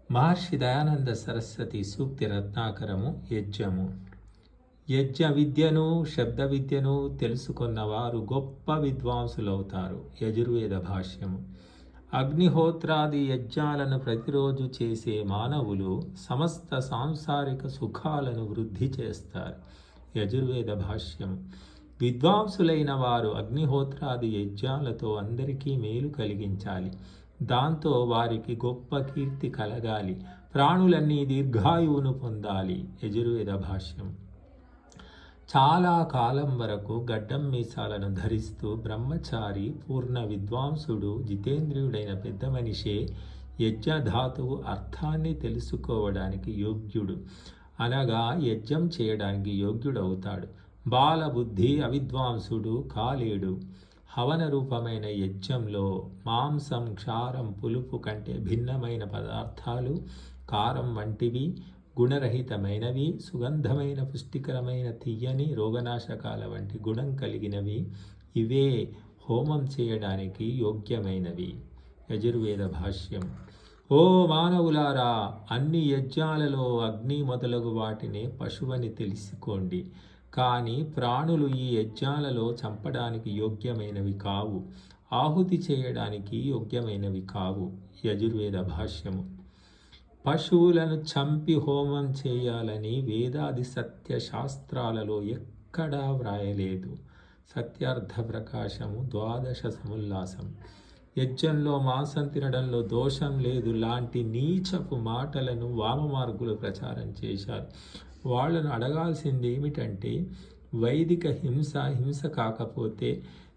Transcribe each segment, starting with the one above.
మహర్షి దయానంద సరస్వతి సూక్తి రత్నాకరము యజ్ఞము. యజ్ఞ విద్యను శబ్ద విద్యను తెలుసుకున్న వారు గొప్ప విద్వాంసులవుతారు. యజుర్వేద భాష్యము. అగ్నిహోత్రాది యజ్ఞాలను ప్రతిరోజు చేసే మానవులు సమస్త సాంసారిక సుఖాలను వృద్ధి చేస్తారు. యజుర్వేద భాష్యం. విద్వాంసులైన వారు అగ్నిహోత్రాది యజ్ఞాలతో అందరికీ మేలు కలిగించాలి. దాంతో వారికి గొప్ప కీర్తి కలగాలి. ప్రాణులన్నీ దీర్ఘాయువును పొందాలి. యజుర్వేద భాష్యం. చాలా కాలం వరకు గడ్డం మీసాలను ధరిస్తూ బ్రహ్మచారి పూర్ణ విద్వాంసుడు జితేంద్రియుడైన పెద్ద మనిషే యజ్ఞధాతువు అర్థాన్ని తెలుసుకోవడానికి యోగ్యుడు, అనగా యజ్ఞం చేయడానికి యోగ్యుడవుతాడు. బాలబుద్ధి అవిద్వాంసుడు కాలేడు. హవన రూపమైన యజ్ఞంలో మాంసం, క్షారం, పులుపు కంటే భిన్నమైన పదార్థాలు, కారం వంటివి, గుణరహితమైనవి, సుగంధమైన, పుష్టికరమైన, తీయని, రోగనాశకాల వంటి గుణం కలిగినవి, ఇవే హోమం చేయడానికి యోగ్యమైనవి. యజుర్వేద భాష్యం. ఓ మానవులారా, అన్ని యజ్ఞాలలో అగ్ని మొదలగు వాటినే పశువని తెలుసుకోండి. కానీ ప్రాణులు ఈ యజ్ఞాలలో చంపడానికి యోగ్యమైనవి కావు, ఆహుతి చేయడానికి యోగ్యమైనవి కావు. యజుర్వేద భాష్యము. పశువులను చంపి హోమం చేయాలని వేదాది సత్యశాస్త్రాలలో ఎక్కడా వ్రాయలేదు. సత్యార్థ ప్రకాశము 12 సముల్లాసం. యజ్ఞంలో మాంసం తినడంలో దోషం లేదు లాంటి నీచపు మాటలను వామమార్గులు ప్రచారం చేశారు. వాళ్ళను అడగాల్సింది ఏమిటంటే, వైదిక హింస కాకపోతే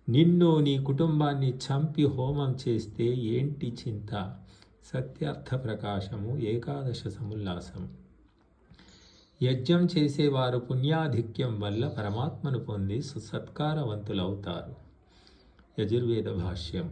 నిన్ను, నీ కుటుంబాన్ని చంపి హోమం చేస్తే ఏంటి చింత? సత్యార్థ ప్రకాశము 11 సముల్లాసం. యజ్ఞం చేసేవారు పుణ్యాధిక్యం వల్ల పరమాత్మను పొంది సత్కారవంతులవుతారు. యజుర్వేద భాష్యం.